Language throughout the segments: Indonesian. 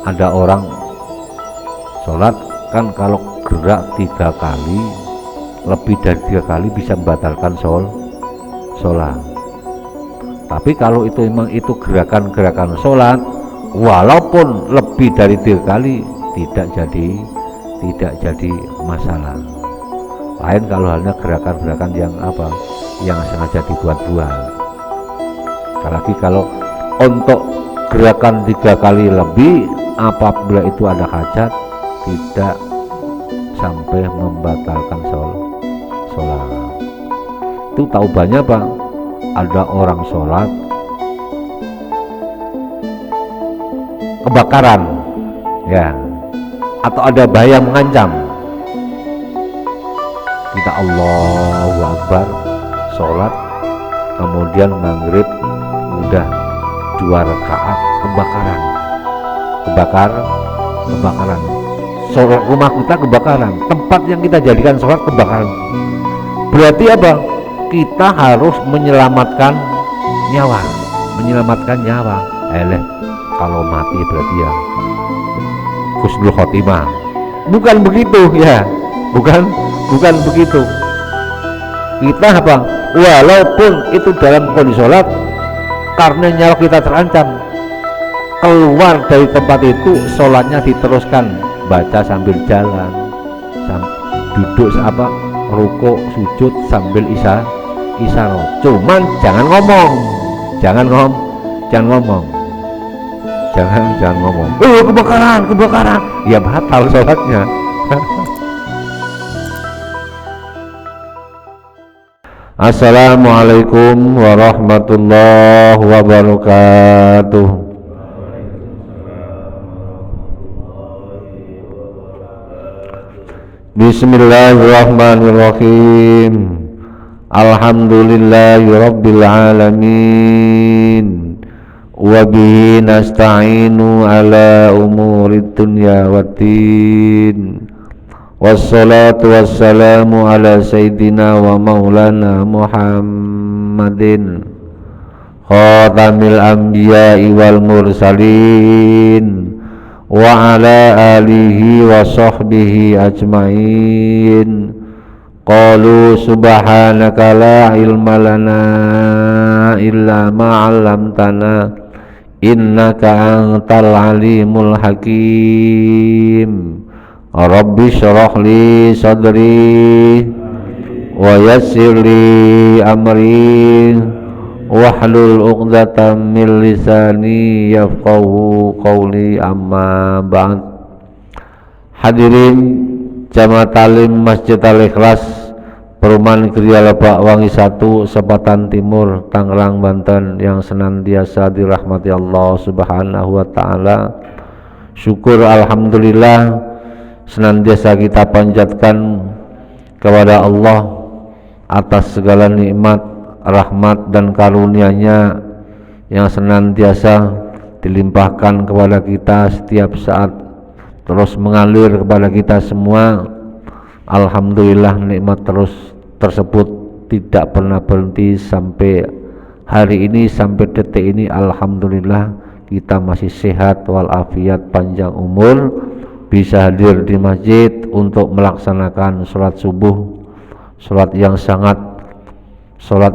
ada orang sholat kan, kalau gerak 3 kali, lebih dari 3 kali bisa membatalkan sholat. Tapi kalau itu memang itu gerakan-gerakan sholat, walaupun lebih dari 3 kali tidak jadi masalah. Lain kalau halnya gerakan-gerakan yang sengaja dibuat-buat. Apalagi kalau untuk gerakan 3 kali lebih, apabila itu ada hajat, tidak sampai membatalkan sholat. Itu taubannya apa? Ada orang sholat kebakaran, ya, atau ada bahaya mengancam, kita Allahu Akbar sholat, kemudian maghrib udah 2 rakaat kebakaran, sholat rumah kita kebakaran, tempat yang kita jadikan sholat kebakaran. Berarti apa? Kita harus menyelamatkan nyawa. Kalau mati berarti ya husnul khotimah. Bukan begitu ya, bukan begitu. Kita apa? Walaupun itu dalam kondisi sholat, karena nyawa kita terancam, keluar dari tempat itu, sholatnya diteruskan, baca sambil jalan, duduk rukuk sujud sambil isyarat. Cuman jangan ngomong. Kebakaran, ya batal sholatnya. Assalamualaikum warahmatullahi wabarakatuh. Bismillahirrahmanirrahim. Alhamdulillahi rabbil alamin. Wabihi nasta'inu ala umurid dunya waddin. Wassalatu wassalamu ala sayyidina wa maulana Muhammadin khatamil anbiya'i wal mursalin wa ala alihi wa sahbihi ajma'in. Qalu subhanaka la ilma lana illa ma 'allamtana innaka antal alimul hakim. Rabbi shrah li sadri wa yassir li amri wahlul 'uqdatam min lisani yafqahu qawli, amma ba'd. Hadirin Jamaah Talim Masjid Al-Ikhlas, Perumahan Gria Lebak Wangi 1, Sepatan Timur, Tangerang, Banten, yang senantiasa dirahmati Allah Subhanahu wa Ta'ala. Syukur alhamdulillah senantiasa kita panjatkan kepada Allah atas segala nikmat, rahmat dan karunia-Nya yang senantiasa dilimpahkan kepada kita setiap saat, terus mengalir kepada kita semua. Alhamdulillah nikmat tersebut tidak pernah berhenti sampai hari ini, sampai detik ini. Alhamdulillah kita masih sehat walafiat, panjang umur, bisa hadir di masjid untuk melaksanakan sholat subuh, sholat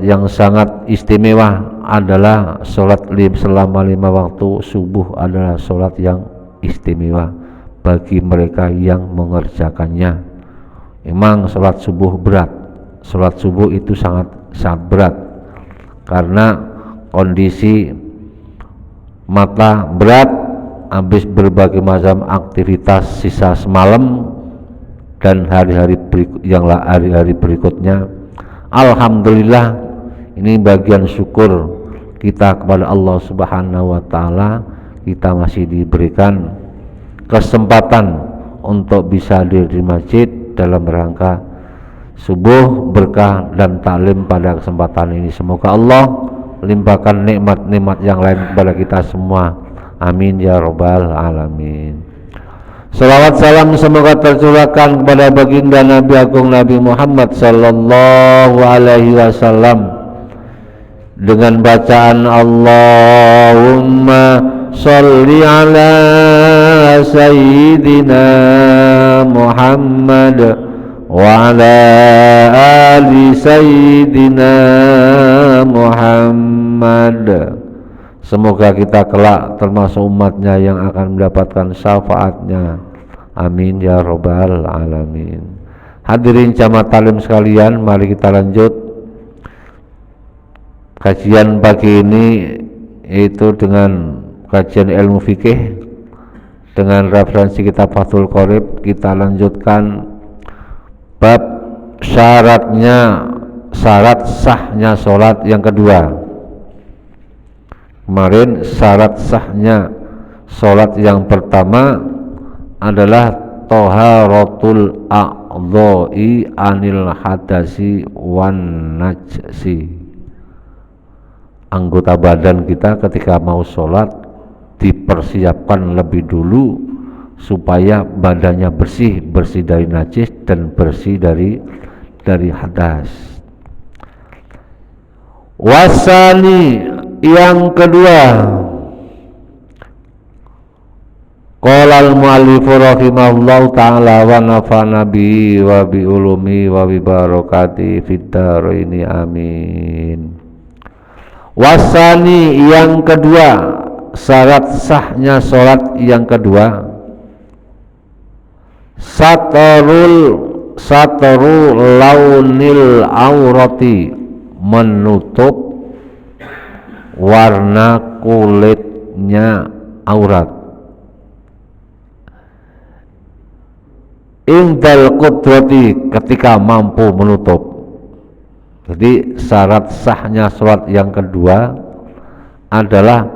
yang sangat istimewa adalah sholat selama 5 waktu. Subuh adalah sholat yang istimewa bagi mereka yang mengerjakannya. Memang sholat subuh berat, sholat subuh itu sangat berat karena kondisi mata berat habis berbagai macam aktivitas sisa semalam dan hari-hari berikutnya. Alhamdulillah, ini bagian syukur kita kepada Allah Subhanahu wa Ta'ala. Kita masih diberikan kesempatan untuk bisa hadir di masjid dalam rangka subuh, berkah dan taklim pada kesempatan ini. Semoga Allah limpahkan nikmat-nikmat yang lain kepada kita semua. Amin ya rabbal alamin. Salawat salam semoga tercurahkan kepada baginda Nabi Agung Nabi Muhammad sallallahu alaihi wasallam dengan bacaan Allahumma sholli ala sayyidina Muhammad wa ala ali sayyidina Muhammad. Semoga kita kelak termasuk umatnya yang akan mendapatkan syafaatnya. Amin ya robbal alamin. Hadirin jamaah taklim sekalian, mari kita lanjut kajian pagi ini, yaitu dengan kajian ilmu fikih dengan referensi kitab Fathul Qorib. Kita lanjutkan bab syarat sahnya sholat yang kedua. Kemarin syarat sahnya sholat yang pertama adalah toharatul a'dha'i anil hadasi wan najsi. Anggota badan kita ketika mau sholat dipersiapkan lebih dulu supaya badannya bersih dari najis dan bersih dari hadas. Wasani yang kedua, qala al-mu'allifu rahimahullahu ta'ala wa nafa'na bihi wa bi ulumi wa bi barakati fid dharaini amin. Wasani yang kedua, syarat sahnya sholat yang kedua, satarul launil aurati, menutup warna kulitnya aurat. Indal qudrati, ketika mampu menutup. Jadi syarat sahnya sholat yang kedua adalah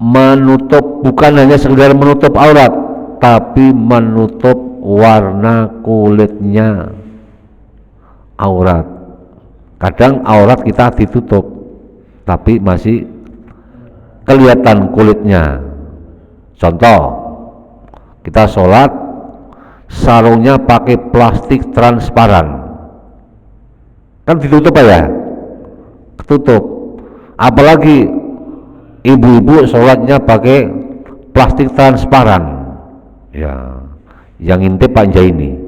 menutup, bukan hanya sekedar menutup aurat, tapi menutup warna kulitnya aurat. Kadang aurat kita ditutup tapi masih kelihatan kulitnya. Contoh, kita sholat sarungnya pakai plastik transparan, kan ditutup ya, ketutup. Apalagi ibu-ibu sholatnya pakai plastik transparan, ya, yang intip Pak Jaini.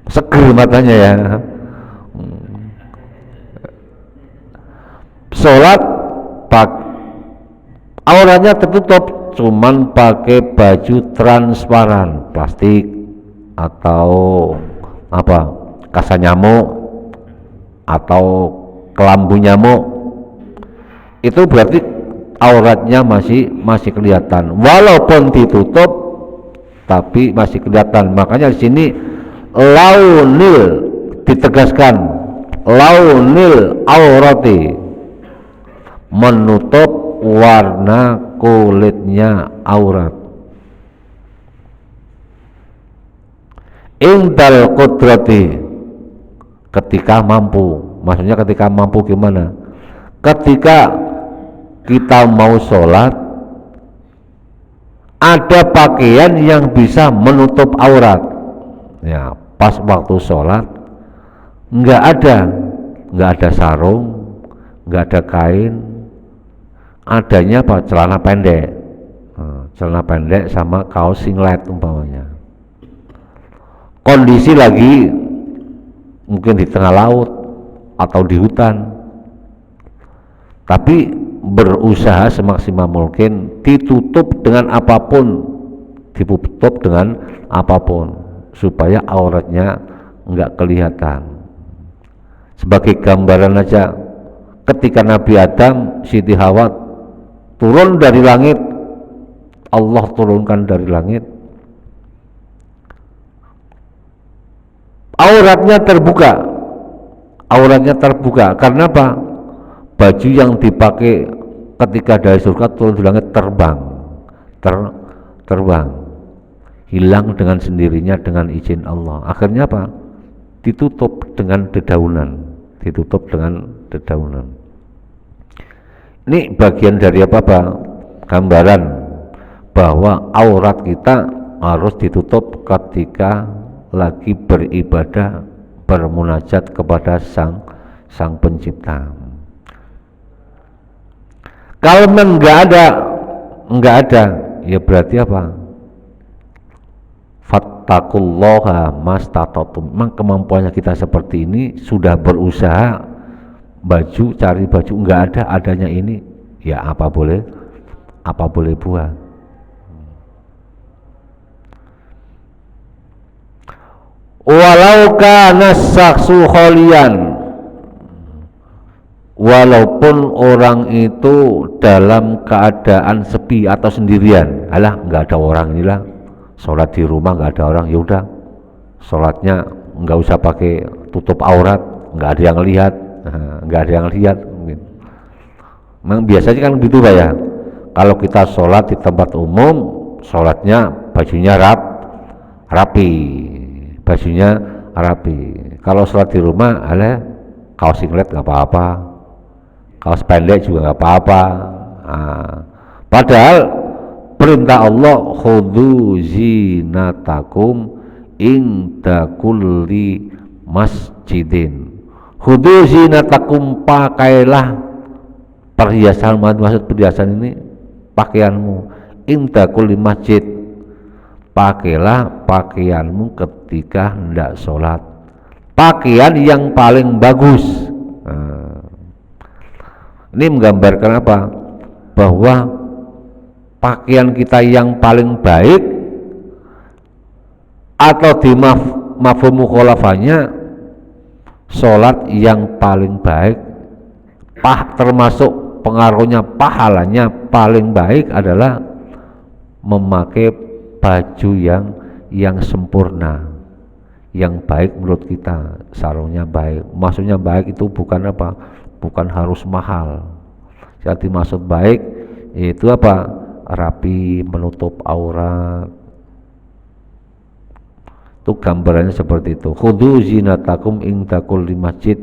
Seger matanya ya. Sholat auratnya tertutup, cuman pakai baju transparan, plastik atau apa, kasa nyamuk atau kelambu nyamuk, itu berarti auratnya masih kelihatan, walaupun ditutup tapi masih kelihatan. Makanya di sini launil ditegaskan, launil aurati, menutup warna kulitnya aurat. Indal qudrati, ketika mampu. Maksudnya ketika mampu gimana? Ketika kita mau sholat, ada pakaian yang bisa menutup aurat, ya, pas waktu sholat nggak ada sarung, nggak ada kain, adanya apa? Celana pendek sama kaos singlet umpamanya. Kondisi lagi mungkin di tengah laut atau di hutan, tapi berusaha semaksimal mungkin ditutup dengan apapun, supaya auratnya nggak kelihatan. Sebagai gambaran aja, ketika Nabi Adam, Siti Hawa turun dari langit, Allah turunkan dari langit, auratnya terbuka. Karena apa? Baju yang dipakai ketika dari surga turun di langit terbang, hilang dengan sendirinya dengan izin Allah. Akhirnya apa? Ditutup dengan dedaunan. Ini bagian dari apa? Gambaran bahwa aurat kita harus ditutup ketika lagi beribadah, bermunajat kepada sang pencipta. Kalau memang nggak ada, ya berarti apa? Fattaqullaha mastata'tum. Memang kemampuannya kita seperti ini, sudah berusaha cari baju nggak ada, adanya ini, ya apa boleh buat. Walau kana saksu kholian, walaupun orang itu dalam keadaan sepi atau sendirian, alah nggak ada orang, inilah sholat di rumah nggak ada orang, ya udah sholatnya nggak usah pakai tutup aurat, nggak ada yang lihat, mungkin. Memang biasanya kan gitu Pak ya, kalau kita sholat di tempat umum, sholatnya bajunya rapi, kalau sholat di rumah, alah kaos singlet nggak apa-apa, kaos pendek juga nggak apa-apa. Padahal perintah Allah, khudhu zinatakum inda kulli masjidin. Khudhu zinatakum, pakailah perhiasan, maksud perhiasan ini pakaianmu, inda kulli masjid, pakailah pakaianmu ketika hendak sholat, pakaian yang paling bagus. Ini menggambarkan apa? Bahwa pakaian kita yang paling baik, atau di mafhum mukhalafahnya, sholat yang paling baik, termasuk pengaruhnya, pahalanya paling baik adalah memakai baju yang sempurna, yang baik menurut kita, sarungnya baik. Maksudnya baik itu bukan apa? Bukan harus mahal. Yang dimaksud baik itu apa? Rapi, menutup aurat. Itu gambarannya seperti itu. Khudhu zinatakum inda kulli masjid,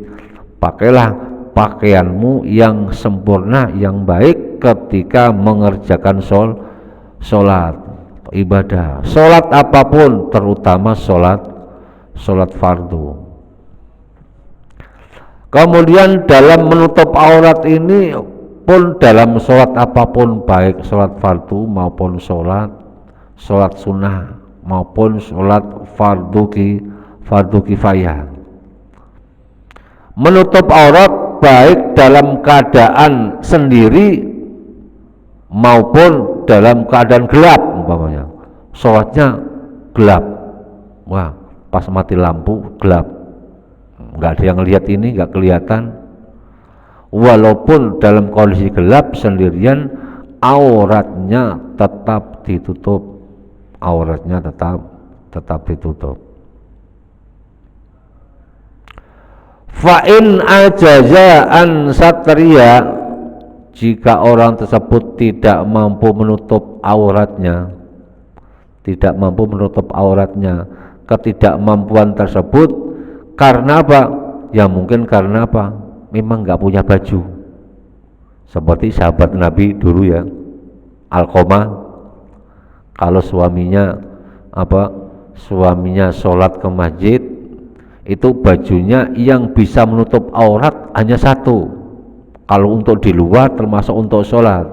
pakailah pakaianmu yang sempurna, yang baik ketika mengerjakan sholat ibadah, sholat apapun, terutama sholat fardu. Kemudian dalam menutup aurat ini pun dalam sholat apapun, baik sholat fardu maupun sholat sunnah maupun sholat fardu kifayah. Menutup aurat baik dalam keadaan sendiri maupun dalam keadaan gelap, umpamanya sholatnya gelap, wah pas mati lampu gelap, nggak ada yang lihat, ini nggak kelihatan. Walaupun dalam kondisi gelap sendirian, auratnya tetap ditutup, Fa'in ajaza an satria, jika orang tersebut tidak mampu menutup auratnya, ketidakmampuan tersebut karena apa? Ya mungkin karena apa? Memang nggak punya baju. Seperti sahabat Nabi dulu ya, Alqamah, kalau suaminya sholat ke masjid, itu bajunya yang bisa menutup aurat hanya satu. Kalau untuk di luar, termasuk untuk sholat.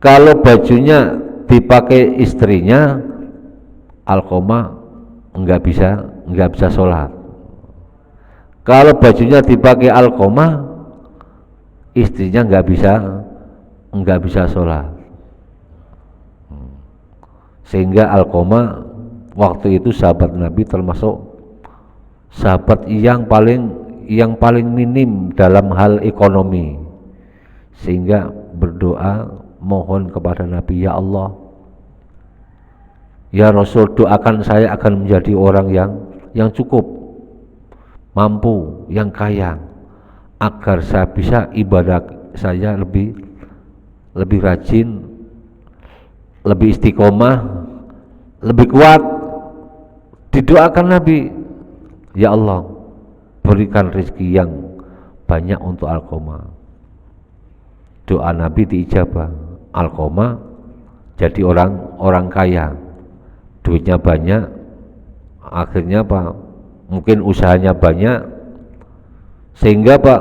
Kalau bajunya dipakai istrinya, Alqamah nggak bisa sholat. Kalau bajunya dipakai Alqamah, istrinya nggak bisa sholat. Sehingga Alqamah waktu itu sahabat Nabi termasuk sahabat yang paling minim dalam hal ekonomi, sehingga berdoa mohon kepada Nabi, ya Allah, ya Rasul, doakan saya akan menjadi orang yang cukup, mampu, yang kaya, agar saya bisa ibadah saya lebih rajin, lebih istiqomah, lebih kuat. Didoakan Nabi, ya Allah, berikan rezeki yang banyak untuk Alqamah. Doa Nabi diijabah, Alqamah jadi orang kaya, duitnya banyak. Akhirnya apa? Mungkin usahanya banyak, sehingga apa?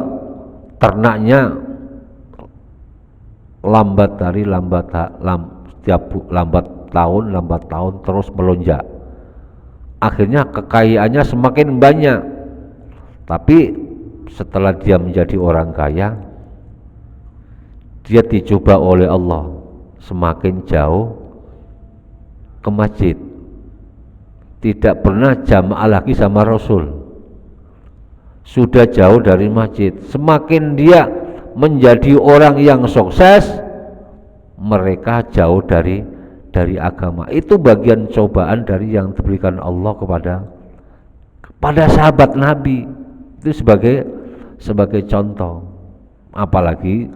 Ternaknya lambat hari lambat tahun terus melonjak. Akhirnya kekayaannya semakin banyak. Tapi setelah dia menjadi orang kaya, dia dicoba oleh Allah semakin jauh ke masjid. Tidak pernah jamaah lagi sama Rasul. Sudah jauh dari masjid. Semakin dia menjadi orang yang sukses, mereka jauh dari agama. Itu bagian cobaan dari yang diberikan Allah kepada sahabat Nabi. Itu sebagai contoh. Apalagi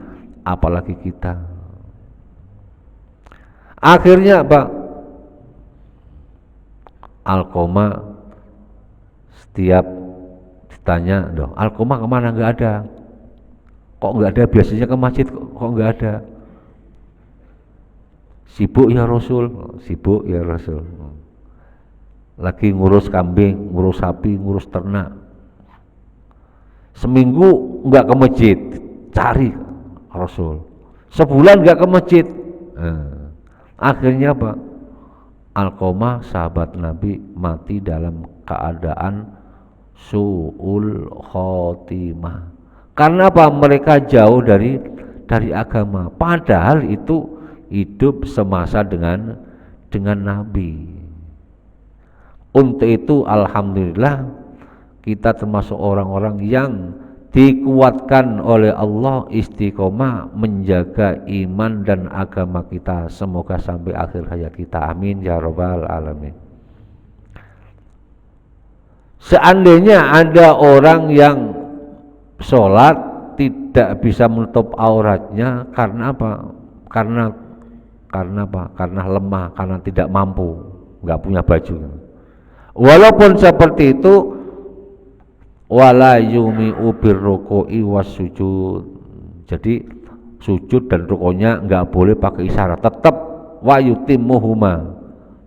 kita. Akhirnya apa? Alqamah setiap ditanya, "Doh, Alqamah kemana?" Nggak ada. Kok nggak ada? Biasanya ke masjid kok nggak ada? Sibuk ya Rasul. Lagi ngurus kambing, ngurus sapi, ngurus ternak. Seminggu nggak ke masjid, cari Rasul. Sebulan nggak ke masjid. Akhirnya apa? Alqamah sahabat Nabi mati dalam keadaan su'ul khotimah. Karena apa? Mereka jauh dari agama. Padahal itu hidup semasa dengan Nabi. Untuk itu alhamdulillah kita termasuk orang-orang yang dikuatkan oleh Allah istiqomah menjaga iman dan agama kita. Semoga sampai akhir hayat kita. Amin ya rabbal alamin. Seandainya ada orang yang sholat tidak bisa menutup auratnya karena apa? Karena apa? Karena lemah, karena tidak mampu, nggak punya baju. Walaupun seperti itu, wala yumi'u birruku'i wassujud. Jadi sujud dan rukunya nggak boleh pakai isyarat, tetap wa yutimmuhuma.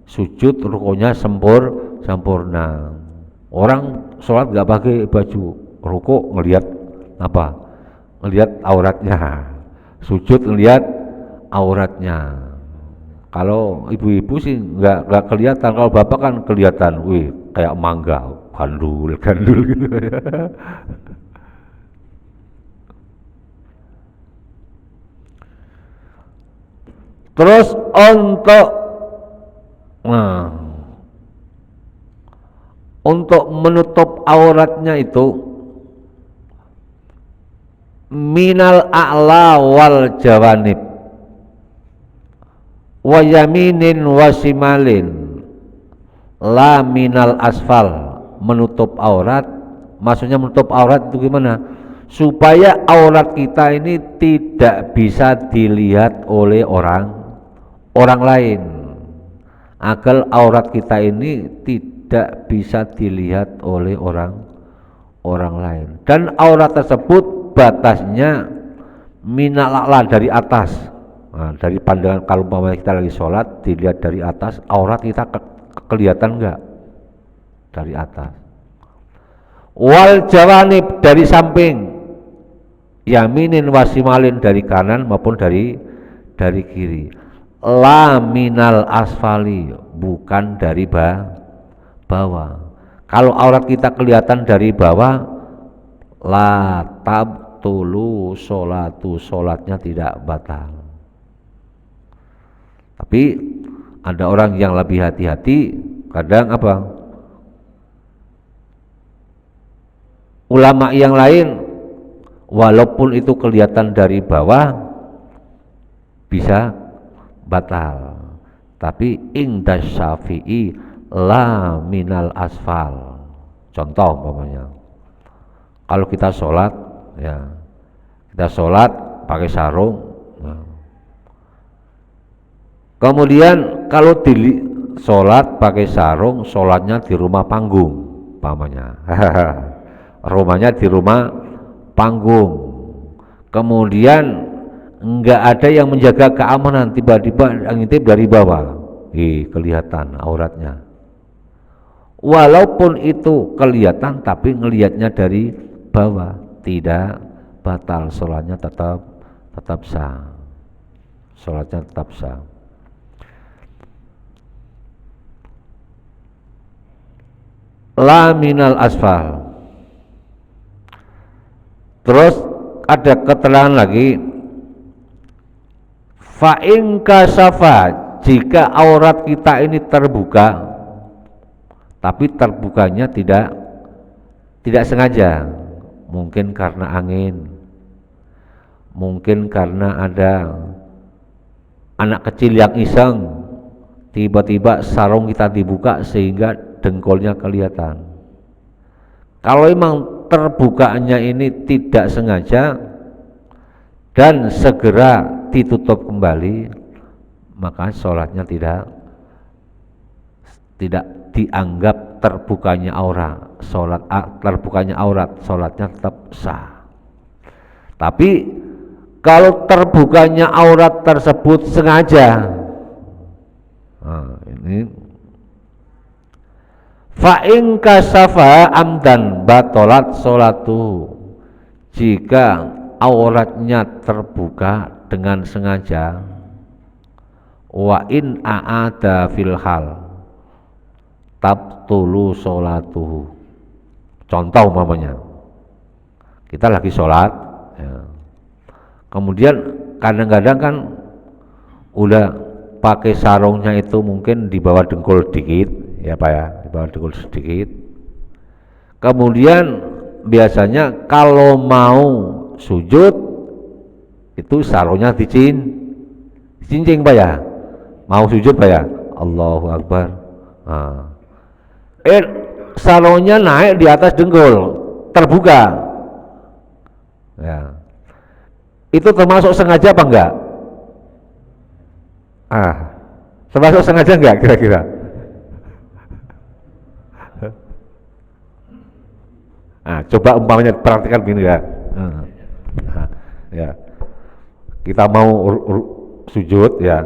Sujud rukunya sempurna. Orang sholat nggak pakai baju, ruku ngelihat apa? Ngelihat auratnya. Sujud ngelihat auratnya. Kalau ibu-ibu sih nggak kelihatan, kalau bapak kan kelihatan, wih kayak mangga, gandul gitu. Terus untuk menutup auratnya itu minal a'la wal jawanib wa yaminin wa shimalin la minal asfal. Menutup aurat maksudnya menutup aurat itu gimana? Supaya aurat kita ini tidak bisa dilihat oleh orang lain. Agar aurat kita ini tidak bisa dilihat oleh orang lain. Dan aurat tersebut batasnya minal a'la, dari atas. Nah, dari pandangan kalau kita lagi sholat dilihat dari atas, aurat kita kelihatan enggak? Dari atas. Wal jawanib, dari samping. Yaminin wasimalin, dari kanan maupun dari kiri. La minal asfali, bukan dari bawah. Kalau aurat kita kelihatan dari bawah, la tabtulu sholatu, sholatnya tidak batal. Tapi ada orang yang lebih hati-hati, kadang apa? Ulama yang lain walaupun itu kelihatan dari bawah bisa batal. Tapi inda Syafi'i la minal asfal. Contoh umpamanya, kalau kita sholat pakai sarung, kemudian kalau sholat pakai sarung, sholatnya di rumah panggung umpamanya. Rumahnya di rumah panggung, kemudian enggak ada yang menjaga keamanan, tiba-tiba ngintip dari bawah, kelihatan auratnya. Walaupun itu kelihatan tapi ngelihatnya dari bawah, tidak batal, sholatnya tetap sah. sholatnya tetap sah. La minal asfal. Terus ada keterangan lagi, fa in kasafa, jika aurat kita ini terbuka, tapi terbukanya tidak sengaja, mungkin karena angin, mungkin karena ada anak kecil yang iseng, tiba-tiba sarung kita dibuka sehingga dengkulnya kelihatan. Kalau memang terbukanya ini tidak sengaja dan segera ditutup kembali, maka sholatnya tidak dianggap terbukanya aurat. Terbukanya aurat, sholatnya tetap sah. Tapi kalau terbukanya aurat tersebut sengaja, nah, ini fa in kasafa amdan batolat sholatu, jika auratnya terbuka dengan sengaja, wa in aada fil hal tabtulu sholatuhu. Contoh umpamanya kita lagi sholat ya. Kemudian kadang-kadang kan udah pakai sarungnya itu mungkin di bawah dengkul dikit ya Pak ya, di bawah dengkul sedikit. Kemudian biasanya kalau mau sujud itu sarungnya dicincing Pak ya, mau sujud Pak ya, Allahu Akbar. Nah, sarungnya naik di atas dengkul, terbuka ya, itu termasuk sengaja apa enggak? Termasuk sengaja enggak kira-kira? Coba umpamanya perhatikan begini ya. Ya. Kita mau sujud ya.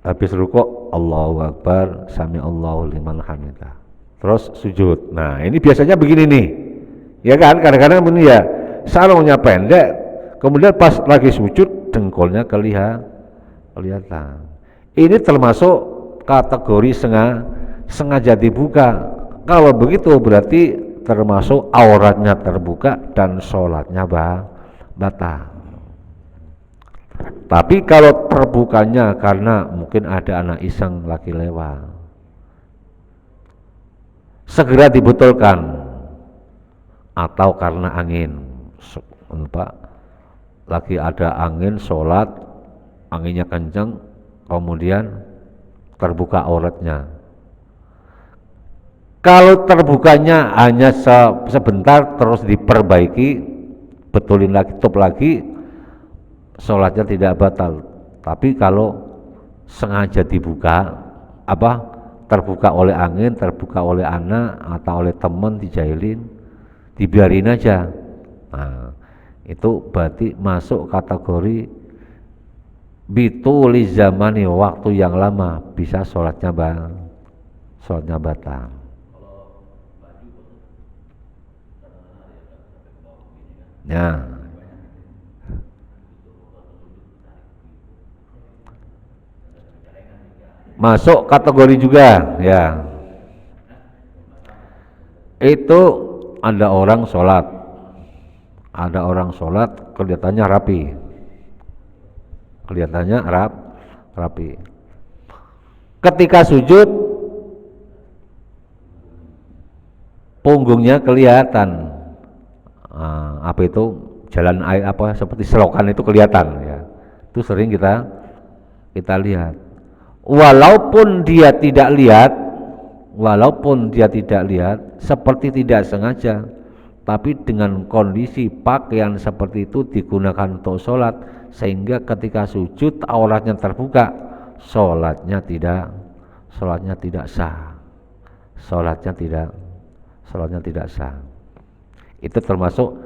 Habis rukuk Allahu Akbar, sami Allahu liman hamidah. Terus sujud. Nah, ini biasanya begini nih. Ya kan? Kadang-kadang begini ya. Sarungnya pendek, kemudian pas lagi sujud dengkulnya kelihatan. Ini termasuk kategori sengaja dibuka. Kalau begitu berarti termasuk auratnya terbuka dan sholatnya batal. Tapi kalau terbukanya karena mungkin ada anak iseng lagi lewat, segera dibetulkan, atau karena angin, lagi ada angin sholat, anginnya kencang, kemudian terbuka auratnya. Kalau terbukanya hanya sebentar terus diperbaiki, betulin lagi, tutup lagi, sholatnya tidak batal. Tapi kalau sengaja dibuka, terbuka oleh angin, terbuka oleh anak atau oleh teman, dijahilin, dibiarin aja. Nah, itu berarti masuk kategori bituli zamani, waktu yang lama, bisa sholatnya batal. Ya. Masuk kategori juga ya. Itu ada orang sholat kelihatannya rapi. Ketika sujud punggungnya kelihatan, jalan air seperti selokan itu kelihatan ya. Itu sering kita lihat. Walaupun dia tidak lihat, seperti tidak sengaja, tapi dengan kondisi pakaian seperti itu digunakan untuk sholat, sehingga ketika sujud auratnya terbuka, sholatnya tidak sah. Sholatnya tidak sah. Itu termasuk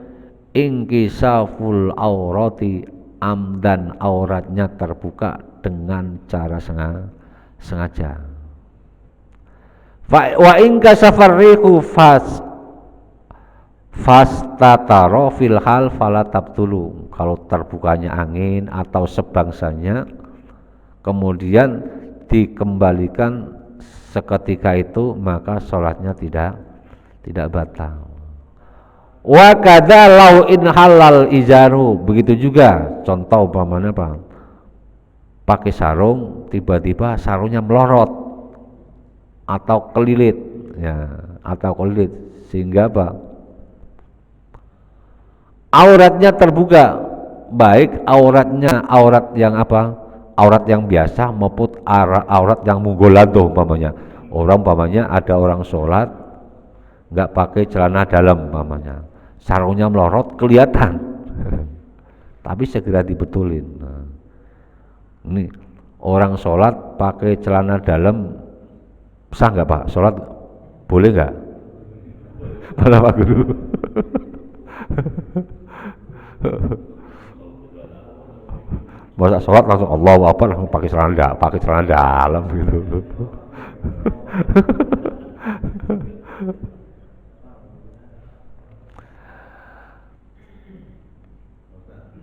ingkisaful aurati amdan, auratnya terbuka dengan cara sengaja. Wa in kasafar rihu fastataro fil hal fala tabtulu, kalau terbukanya angin atau sebangsanya kemudian dikembalikan seketika itu, maka sholatnya tidak batal. Wa kadza lau in halal izaru, begitu juga contoh umpamanya apa, pakai sarung tiba-tiba sarungnya melorot atau kelilit ya, atau kelilit sehingga apa, auratnya terbuka, baik auratnya aurat yang apa, aurat yang biasa maupun aurat yang munggolado umpamanya. Orang umpamanya ada orang sholat nggak pakai celana dalam umpamanya, sarungnya melorot kelihatan tapi segera dibetulin. Nah, ini orang sholat pakai celana dalam sah nggak Pak? Sholat boleh nggak? Mana Pak Guru? Masa sholat langsung Allahu Akbar langsung pakai celana dalam gitu.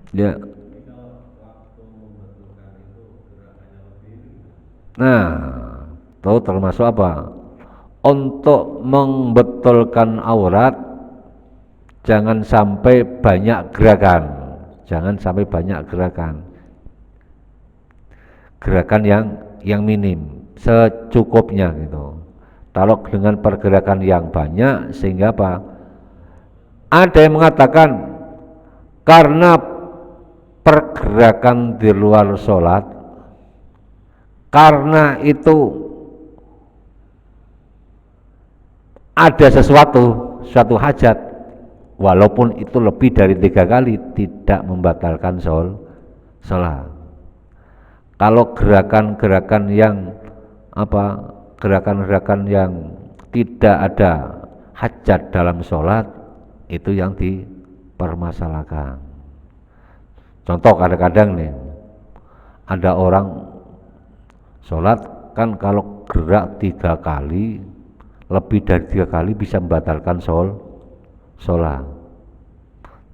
Ya. Nah, itu termasuk apa? Untuk membetulkan aurat jangan sampai banyak gerakan. Jangan sampai banyak gerakan. Gerakan yang minim, secukupnya gitu. Kalau dengan pergerakan yang banyak sehingga apa? Ada yang mengatakan karena pergerakan di luar sholat, karena itu ada suatu hajat, walaupun itu lebih dari 3 kali tidak membatalkan sholat. Kalau gerakan-gerakan yang apa, gerakan-gerakan yang tidak ada hajat dalam sholat itu yang dipermasalahkan. Contoh kadang-kadang nih ada orang sholat kan kalau gerak 3 kali, lebih dari 3 kali bisa membatalkan sholat.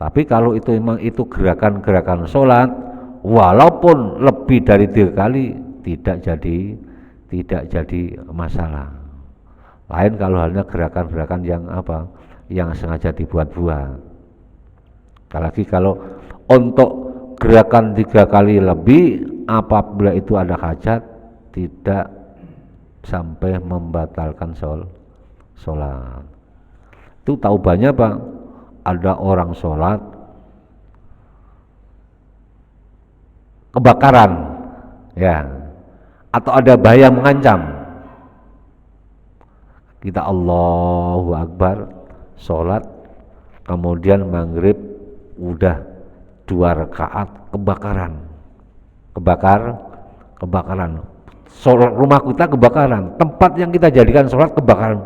Tapi kalau itu memang itu gerakan-gerakan sholat, walaupun lebih dari 3 kali tidak jadi masalah. Lain kalau halnya gerakan-gerakan yang apa, yang sengaja dibuat-buat. Apalagi kalau untuk gerakan 3 kali lebih apabila itu ada hajat tidak sampai membatalkan sholat. Itu tahu banyak Pak, ada orang sholat kebakaran ya, atau ada bahaya mengancam, kita Allahu Akbar sholat, kemudian maghrib udah 2 rakaat kebakaran, sholat rumah kita kebakaran, tempat yang kita jadikan sholat kebakaran.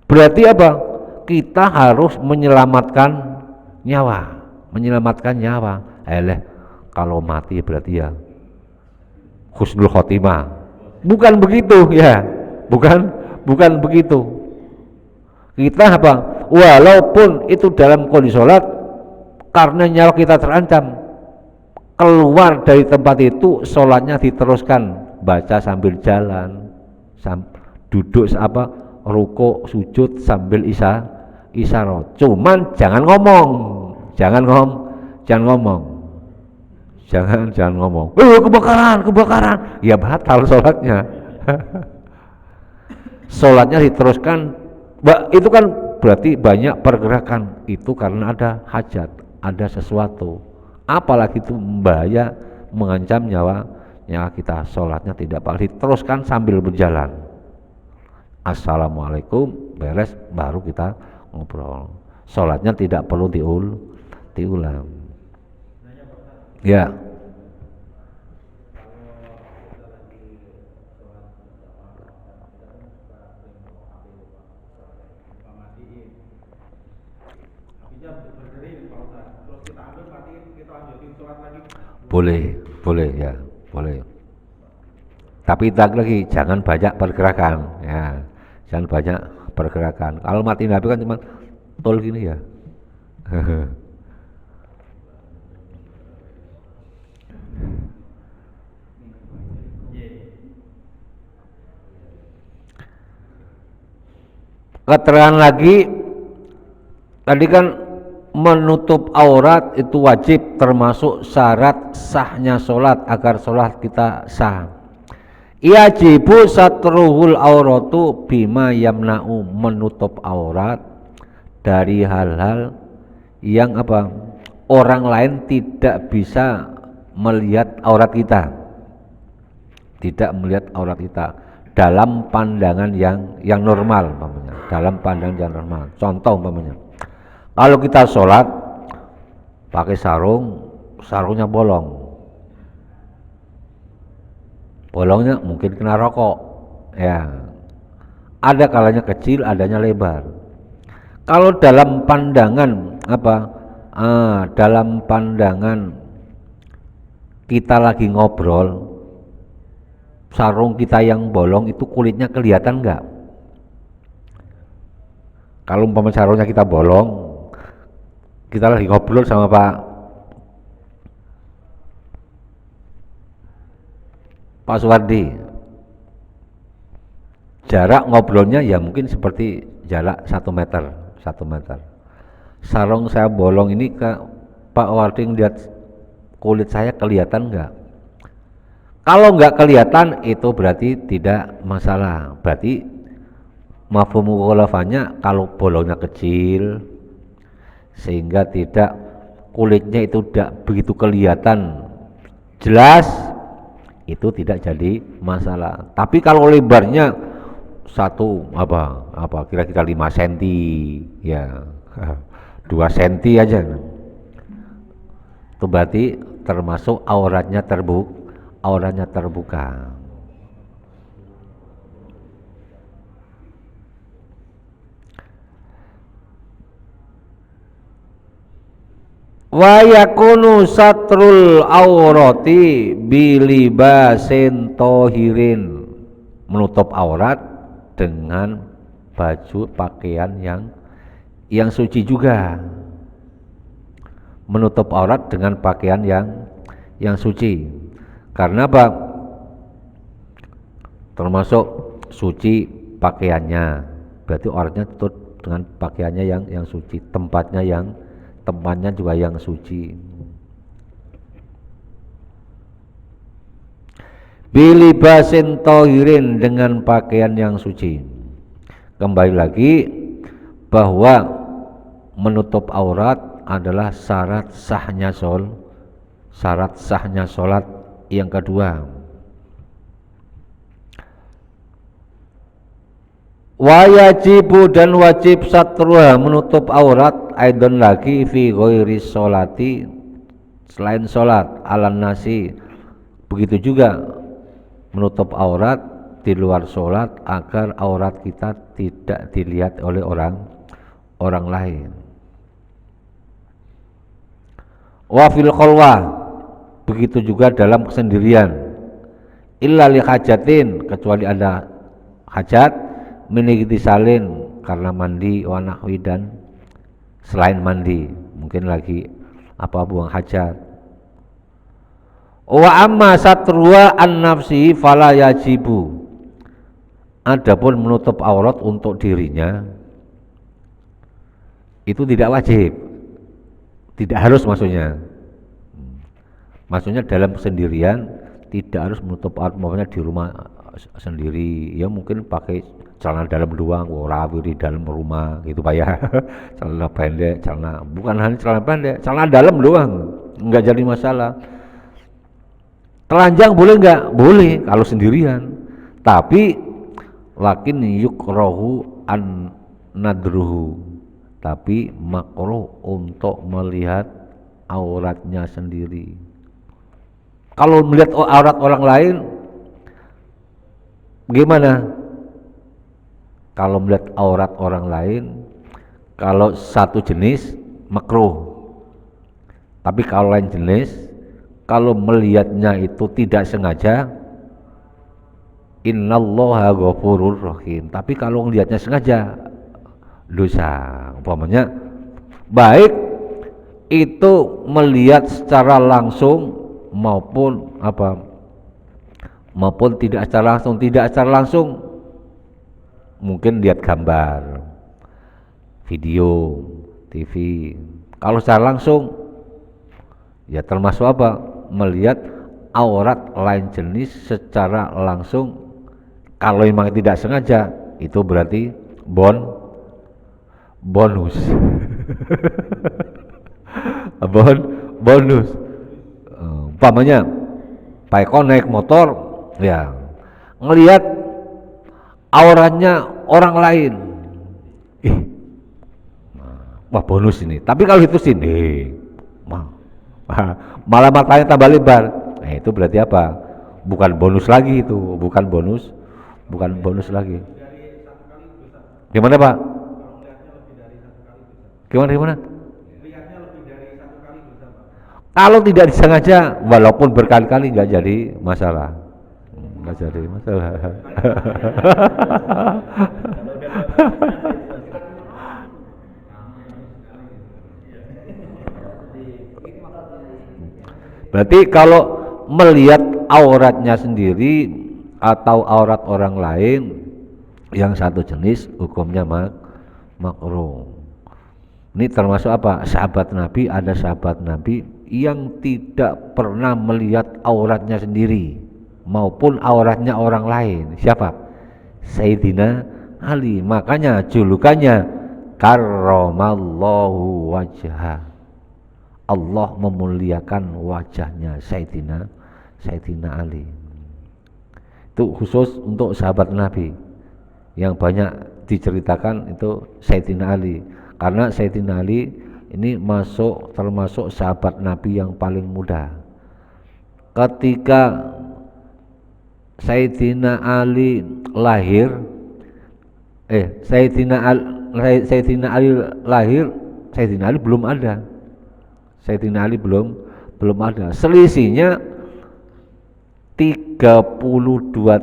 Berarti apa? Kita harus menyelamatkan nyawa. Kalau mati berarti ya husnul khotimah. Bukan begitu ya, bukan begitu. Kita apa? Walaupun itu dalam kondisi sholat, karena nyawa kita terancam, keluar dari tempat itu sholatnya diteruskan, baca sambil jalan, duduk ruko sujud sambil isyarat. Cuman jangan ngomong, jangan ngomong. Kebakaran, ya batal sholatnya. Sholatnya diteruskan, itu kan berarti banyak pergerakan, itu karena ada hajat, ada sesuatu. Apalagi itu bahaya, mengancam nyawa kita, sholatnya tidak boleh diteruskan sambil berjalan. Assalamualaikum, beres, baru kita ngobrol. Sholatnya tidak perlu diulang. Ya. Boleh ya, boleh. Tapi lagi jangan banyak pergerakan ya, jangan banyak pergerakan. Kalau mati Nabi kan cuma tol gini ya, Keterangan lagi tadi kan menutup aurat itu wajib, termasuk syarat sahnya sholat agar sholat kita sah. Yajibu satruhul auratu bima yamna'u, menutup aurat dari hal-hal yang apa, orang lain tidak bisa melihat aurat kita, tidak melihat aurat kita dalam pandangan yang normal umpamanya, dalam pandangan yang normal. Contoh umpamanya, kalau kita sholat pakai sarung, sarungnya bolongnya mungkin kena rokok, ya. Ada kalanya kecil, adanya lebar. Kalau dalam pandangan apa? Dalam pandangan kita lagi ngobrol, sarung kita yang bolong itu kulitnya kelihatan enggak? Kalau umpama sarungnya kita bolong, kita lagi ngobrol sama Pak Suwardi, jarak ngobrolnya ya mungkin seperti jarak 1 meter. Sarung saya bolong ini ke Pak Wardi lihat kulit saya kelihatan enggak? Kalau enggak kelihatan itu berarti tidak masalah. Berarti mafhum mukhalafahnya kalau bolongnya kecil sehingga tidak, kulitnya itu tidak begitu kelihatan jelas, itu tidak jadi masalah. Tapi kalau lebarnya kira-kira 5 cm ya, 2 cm aja, itu berarti termasuk auratnya terbuka. Wa yakunu satrul aurati bilibasin tohirin, menutup aurat dengan baju pakaian yang suci juga, menutup aurat dengan pakaian yang suci. Karena apa? Termasuk suci pakaiannya, berarti auratnya tutup dengan pakaiannya yang suci, tempatnya juga yang suci. Bilibasin tohirin, dengan pakaian yang suci. Kembali lagi bahwa menutup aurat adalah syarat sahnya sholat yang kedua. Wajibu, dan wajib satruha, menutup aurat aidon lagi fi ghairi sholati, selain sholat, alan nasi, begitu juga menutup aurat di luar sholat agar aurat kita tidak dilihat oleh orang lain. Wa fil khalwah, begitu juga dalam kesendirian, illa li hajatin, kecuali ada hajat, min igtisalin, karena mandi, wa nahwi, dan selain mandi, mungkin lagi buang hajat. Wa amma satruha an nafsi fala yajibu, adapun menutup aurat untuk dirinya itu tidak wajib, tidak harus, maksudnya dalam kesendirian tidak harus menutup aurat. Maksudnya di rumah sendiri ya mungkin pakai celana dalam doang, di dalam rumah gitu Pak ya. Celana pendek, bukan hanya celana pendek, celana dalam doang enggak jadi masalah. Telanjang boleh enggak? Boleh kalau sendirian. Tapi lakin yukrahu an nadruhu, tapi makruh untuk melihat auratnya sendiri. Kalau melihat aurat orang lain gimana? Kalau melihat aurat orang lain, kalau satu jenis makruh. Tapi kalau lain jenis, kalau melihatnya itu tidak sengaja, innallaha ghafurur rahim. Tapi kalau melihatnya sengaja, dosa. Umpamanya baik itu melihat secara langsung maupun tidak secara langsung. Tidak secara langsung mungkin lihat gambar, video, TV. Kalau secara langsung ya termasuk melihat aurat lain jenis secara langsung. Kalau memang tidak sengaja itu berarti bonus. Bonus. Umpamanya Pak Eko naik motor ya ngelihat auratnya orang lain, wah bonus ini. Tapi kalau itu sini malah matanya tambah lebar, nah itu berarti apa? Bukan bonus lagi itu, bukan bonus lagi. Gimana Pak? Gimana? Kalau tidak disengaja, walaupun berkali-kali nggak jadi masalah. Berarti kalau melihat auratnya sendiri atau aurat orang lain yang satu jenis, hukumnya makruh. Ini termasuk sahabat Nabi. Ada sahabat Nabi yang tidak pernah melihat auratnya sendiri maupun auratnya orang lain. Siapa? Sayyidina Ali. Makanya julukannya karramallahu wajha. Allah memuliakan wajahnya Sayyidina Ali. Itu khusus untuk sahabat Nabi. Yang banyak diceritakan itu Sayyidina Ali. Karena Sayyidina Ali ini termasuk sahabat Nabi yang paling muda. Ketika Sayyidina Ali lahir, Sayyidina Ali lahir, Sayyidina Ali belum ada. Sayyidina Ali belum ada. Selisihnya 32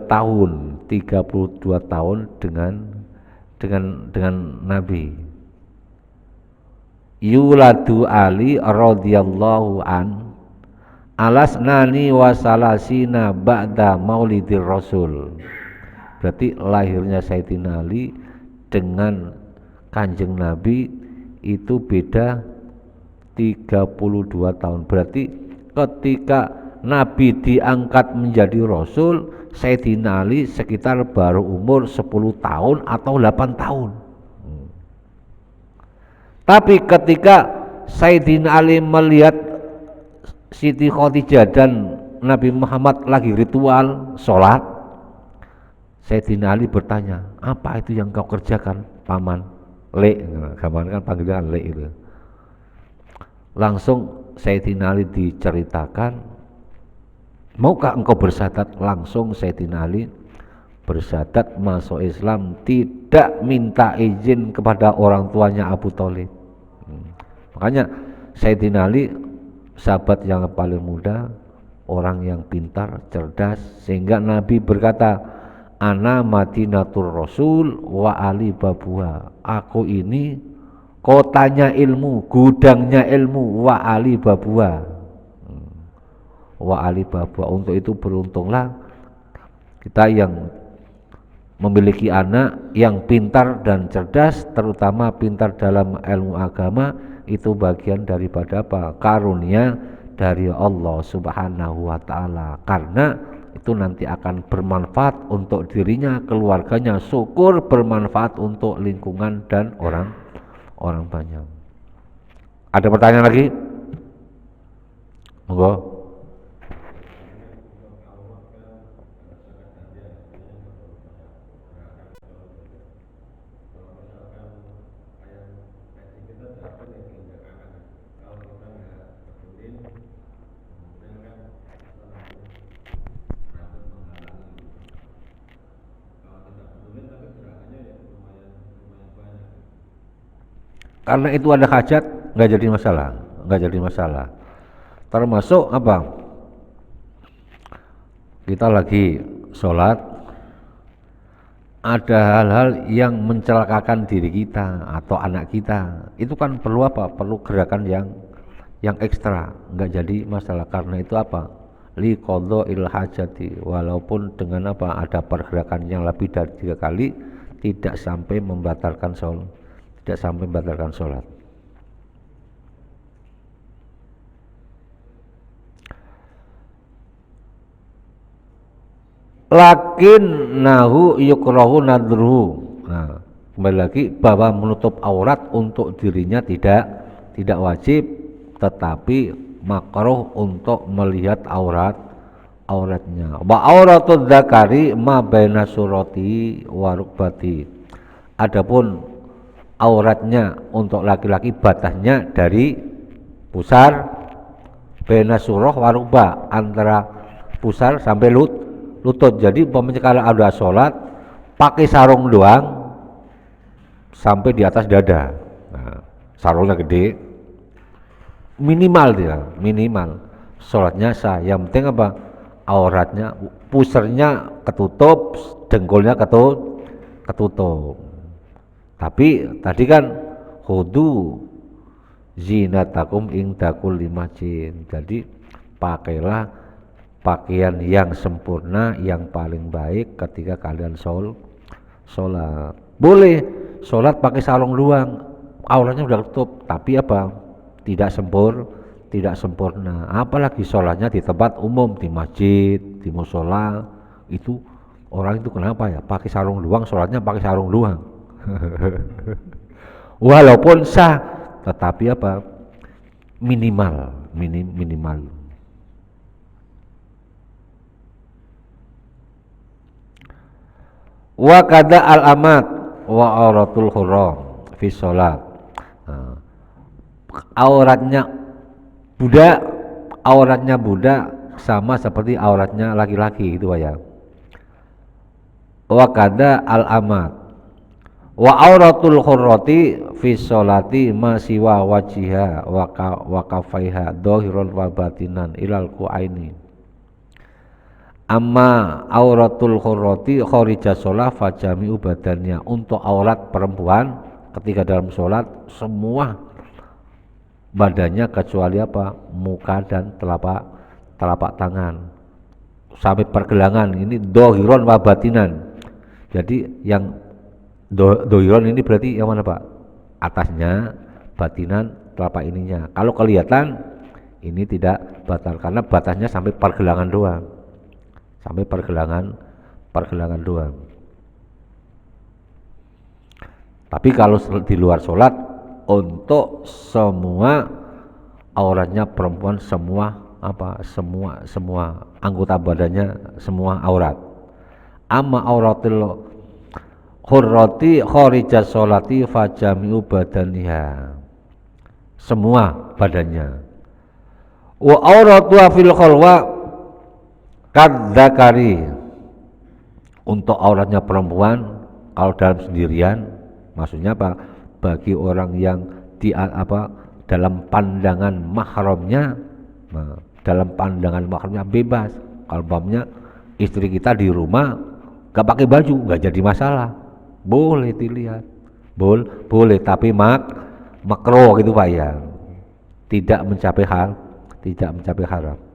tahun dengan Nabi. Yuladu Ali radhiyallahu an alasnani wasalasina ba'da maulidir rasul. Berarti lahirnya Sayyidina Ali dengan Kanjeng Nabi itu beda 32 tahun. Berarti ketika Nabi diangkat menjadi Rasul, Sayyidina Ali sekitar baru umur 10 tahun atau 8 tahun. Tapi ketika Sayyidina Ali melihat Siti Khadijah dan Nabi Muhammad lagi ritual sholat, Sayyidina Ali bertanya, apa itu yang kau kerjakan paman? Le, paman kan panggilan Le itu. Langsung Sayyidina Ali diceritakan, maukah engkau bersyahadat? Langsung Sayyidina Ali bersyahadat masuk Islam, tidak minta izin kepada orang tuanya Abu Thalib. Makanya Sayyidina Ali sahabat yang paling muda, orang yang pintar, cerdas, sehingga Nabi berkata, ana Madinatur Rasul wa Ali babuha. Aku ini kotanya ilmu, gudangnya ilmu, wa Ali babuha. Wa Ali babuha. Untuk itu beruntunglah kita yang memiliki anak yang pintar dan cerdas, terutama pintar dalam ilmu agama. Itu bagian daripada karunia dari Allah Subhanahu wa ta'ala, karena itu nanti akan bermanfaat untuk dirinya, keluarganya, syukur bermanfaat untuk lingkungan dan orang banyak. Ada pertanyaan lagi? Monggo. Karena itu ada hajat, nggak jadi masalah. Termasuk kita lagi sholat, ada hal-hal yang mencelakakan diri kita atau anak kita, itu kan perlu perlu gerakan yang ekstra, nggak jadi masalah. Karena itu apa? Li qadha'il hajati, walaupun dengan apa ada pergerakan yang lebih dari 3 kali tidak sampai membatalkan sholat, tidak sampai membatalkan sholat. Lakin nahu yukrahu nadruhu. Nah, kembali lagi bahwa menutup aurat untuk dirinya tidak wajib, tetapi makruh untuk melihat auratnya. Wa auratul dzakari ma baina surati wa rukbati. Adapun auratnya untuk laki-laki batasnya dari pusar baina surah wa rukbah, antara pusar sampai lutut. Jadi umpamanya kalau ada sholat pakai sarung doang sampai di atas dada. Nah, sarungnya gede, minimal sholatnya sah. Yang penting apa? Auratnya, pusarnya ketutup, dengkulnya ketutup. Tapi tadi kan khudu zinatakum inda kulli masjid. Jadi pakailah pakaian yang sempurna, yang paling baik ketika kalian sholat. Boleh sholat pakai sarung doang, auratnya udah tutup, tapi apa? Tidak sempurna. Apalagi sholatnya di tempat umum, di masjid, di musola, itu orang itu kenapa ya? Pakai sarung doang, sholatnya pakai sarung doang. Walaupun sah, tetapi apa? Minimal. Wa kada al amat wa auratul hurra fi sholat. Nah, auratnya budak sama seperti auratnya laki-laki gitu ya. Wa kada al amat wa auratul hurrati fi sholati ma siwa wajiha wa kafaiha dhahiran wa batinan ilal qu'aini. Amma auratul khurrati kharija sholat fajami'u badannya. Untuk aurat perempuan ketika dalam sholat semua badannya kecuali apa? Muka dan telapak tangan sampai pergelangan. Ini dohiron wa batinan. Jadi yang dohiron ini berarti yang mana Pak? Atasnya, batinan, telapak ininya. Kalau kelihatan ini tidak batal karena batasnya sampai pergelangan doang. Sampai pergelangan doang. Tapi kalau di luar sholat untuk semua auratnya perempuan, semua anggota badannya semua aurat. Amma auratil hurrati kharija sholati fajami'u badaniha, semua badannya. Wa auratu fil khalwa kadzakari, untuk auratnya perempuan kalau dalam sendirian, maksudnya apa? Bagi orang yang dalam pandangan mahramnya, dalam pandangan mahramnya bebas. Kalau umpamanya istri kita di rumah gak pakai baju, gak jadi masalah, boleh dilihat, boleh, tapi makruh gitu Pak ya, tidak mencapai haram.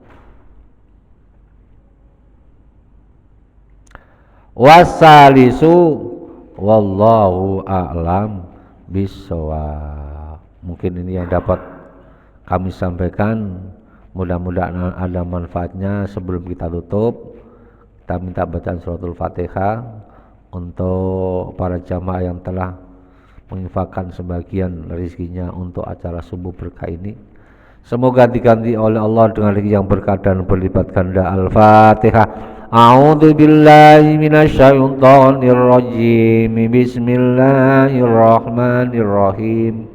Wasalisu wallahu a'lam bissawab. Mungkin ini yang dapat kami sampaikan, mudah-mudahan ada manfaatnya. Sebelum kita tutup, kita minta bacaan suratul Fatihah untuk para jamaah yang telah menginfakkan sebagian rezekinya untuk acara subuh berkah ini. Semoga diganti oleh Allah dengan rezeki yang berkah dan berlipat ganda. Al-Fatihah. A'udzu billahi minasyaitonir rajim. Bismillahirrahmanirrahim.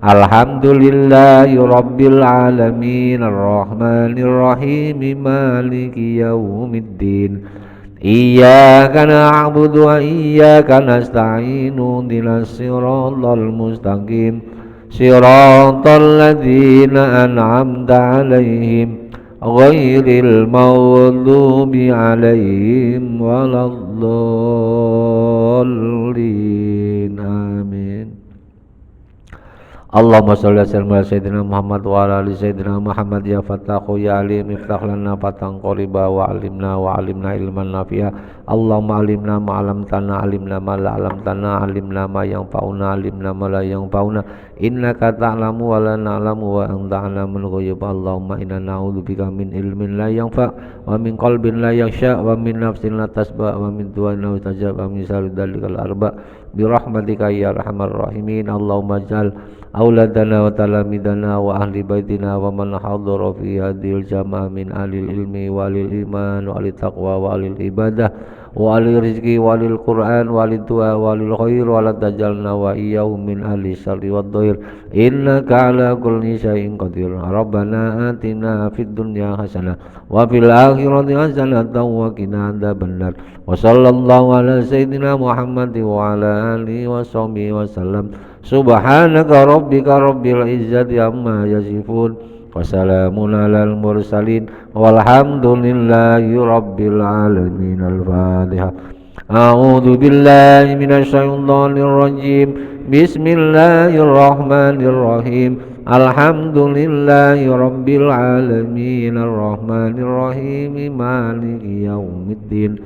Alhamdulillahi rabbil alamin, arrahmanir rahim, maliki yaumiddin. Iyyaka na'budu wa iyyaka nasta'in. Ihdinas siratal mustaqim. Siratal ladzina an'amta 'alaihim ghairil maghdubi 'alaihim waladdallin. Amin. Allahumma sholli ala sayyidina Muhammad wa ala ali sayyidina Muhammad ya Fattahu ya Alim iftah lana fatan qariba wa alimna ilman nafi'a. Allahumma alimna ma 'allamtana alimna ma la 'allamtana alimna ma yanfa'una alimna ma la yanfa'una innaka ta'lamu wa la na'lamu wa anta 'alamul ghuyub. Allahumma inna na'udzubika min ilmin la yanfa' wa min qalbin la yakhsha wa min nafsin la tasba wa min du'ain la yustajab wa min syarri dzalikal arba bi rahmatika ya arhamar rahimin. Allahumma ja'al auladana wa talamidana wa ahli baitina wa man hadara fi hadhil jamaah min alil ilmi walil iman walil taqwa walil ibadah walil rizqi walil qur'an walil du'a walil khair wala tajalna wa iyyahum min ahli syarri wad dhair innaka ala kulli syai'in qadir. Rabbana atina fid dunya hasanah wa fil akhirati hasanah wa qina adzabannar. Wa sallallahu ala sayyidina Muhammad wa ala alihi wa sahbihi wa sallam. Subhanaka rabbika rabbil izzati amma yasifun wa salamun alal mursalin walhamdulillahi rabbil alamin. Al-Fatihah. A'udzu billahi minasy syaithanir rajim. Bismillahirrahmanirrahim. Alhamdulillahi rabbil alamin arrahmanir rahim maliki yaumiddin.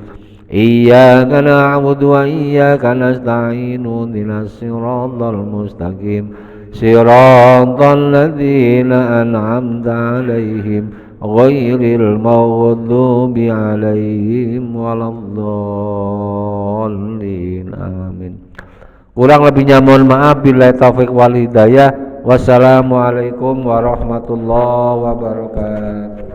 Iyyaka na'budu wa iyyaka nasta'in ihdinas siratal mustaqim siratal ladzina an'amta 'alaihim ghairil maghdubi 'alaihim waladdallin. Amin. Kurang lebihnya mohon maaf, billahi taufik wal hidayah. Wassalamualaikum warahmatullahi wabarakatuh.